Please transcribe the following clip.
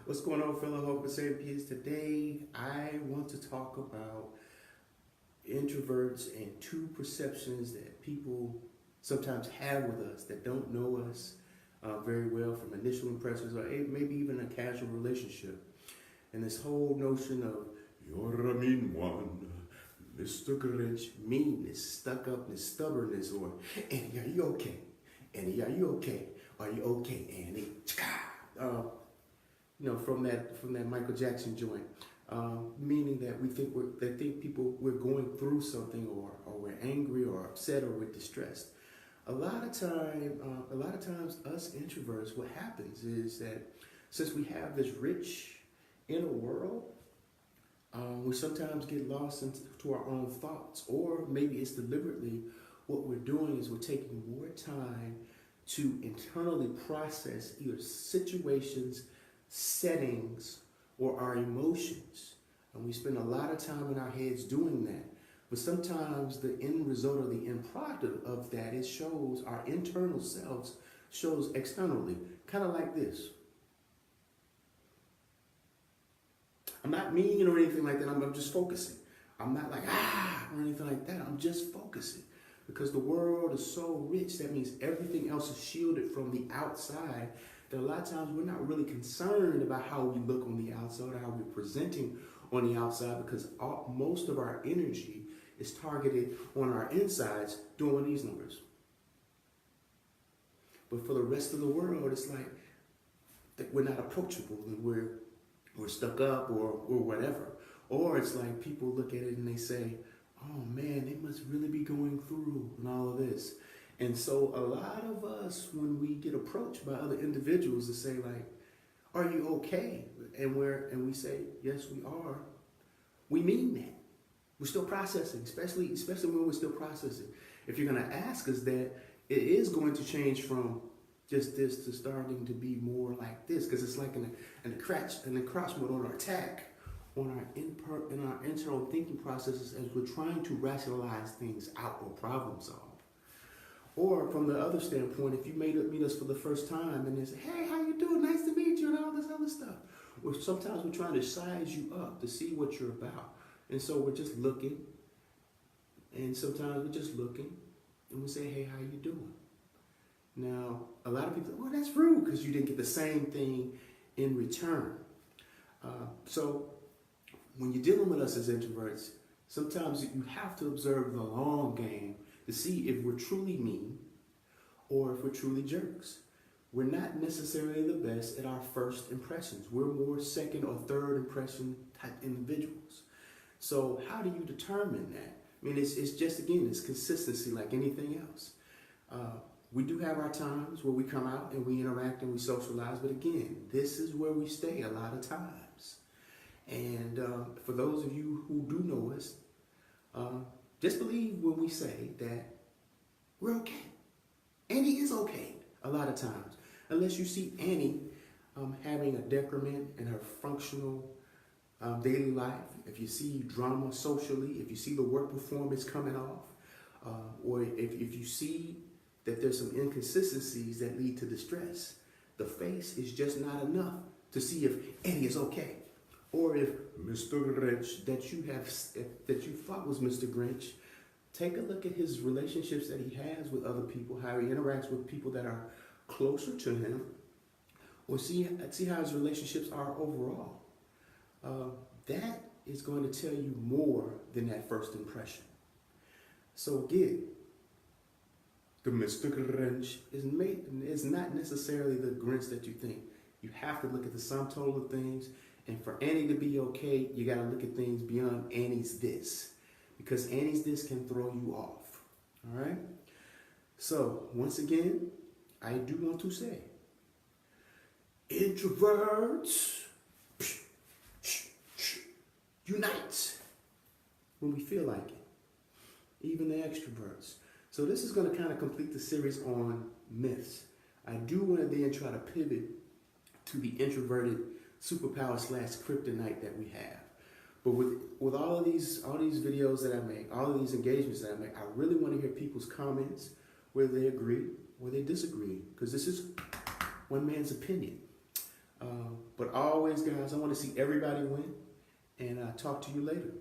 What's going on, fellow Hope and Save Kids? Today, I want to talk about introverts and two perceptions that people sometimes have with us that don't know us very well from initial impressions or maybe even a casual relationship. And this whole notion of, you're a mean one, Mr. Grinch, meanness, stuck-upness, stubbornness, or, Annie, are you okay? Annie, are you okay? Are you okay, Annie? From that Michael Jackson joint, meaning that we think we're going through something, or we're angry or upset or we're distressed. A lot of times, us introverts, what happens is that since we have this rich inner world, we sometimes get lost into our own thoughts, or maybe it's deliberately what we're doing is we're taking more time to internally process either situations, settings, or our emotions. And we spend a lot of time in our heads doing that. But sometimes the end result or the end product of that, it shows our internal selves, shows externally. Kind of like this. I'm not mean or anything like that. I'm just focusing. I'm not like, or anything like that. I'm just focusing. Because the world is so rich, that means everything else is shielded from the outside, that a lot of times we're not really concerned about how we look on the outside or how we're presenting on the outside, because most of our energy is targeted on our insides doing these numbers. But for the rest of the world, it's like that we're not approachable and we're stuck up or whatever. Or it's like people look at it and they say, oh man, they must really be going through and all of this. And so a lot of us, when we get approached by other individuals to say like, are you okay? And we say, yes, we are. We mean that. We're still processing, especially when we're still processing. If you're going to ask us that, it is going to change from just this to starting to be more like this, because it's like an encroachment on our attack, on our internal thinking processes as we're trying to rationalize things out or problem solve. Or from the other standpoint, if you meet us for the first time and they say, hey, how you doing? Nice to meet you, and all this other stuff. Or sometimes we're trying to size you up to see what you're about. And so we're just looking. And sometimes we're just looking and we say, hey, how you doing? Now, a lot of people say, well, that's rude because you didn't get the same thing in return. So when you're dealing with us as introverts, sometimes you have to observe the long game to see if we're truly mean or if we're truly jerks. We're not necessarily the best at our first impressions. We're more second or third impression type individuals. So how do you determine that? I mean, it's just, again, it's consistency like anything else. We do have our times where we come out and we interact and we socialize, but again, this is where we stay a lot of times. And for those of you who do know us, just believe when we say that we're okay. Annie is okay a lot of times. Unless you see Annie having a decrement in her functional daily life, if you see drama socially, if you see the work performance coming off, or if you see that there's some inconsistencies that lead to distress, the face is just not enough to see if Annie is okay. Or if Mr. Grinch that you thought was Mr. Grinch, take a look at his relationships that he has with other people, how he interacts with people that are closer to him, or see how his relationships are overall. That is going to tell you more than that first impression. So again, the Mr. Grinch is not necessarily the Grinch that you think. You have to look at the sum total of things. And for Annie to be okay, you got to look at things beyond Annie's this. Because Annie's this can throw you off. All right? So, once again, I do want to say, introverts, unite when we feel like it. Even the extroverts. So this is going to kind of complete the series on myths. I do want to then try to pivot to the introverted superpower / kryptonite that we have. But with all these videos that I make, all of these engagements that I make, I really want to hear people's comments, whether they agree or they disagree, because this is one man's opinion. But But always, guys, I want to see everybody win. And I'll talk to you later.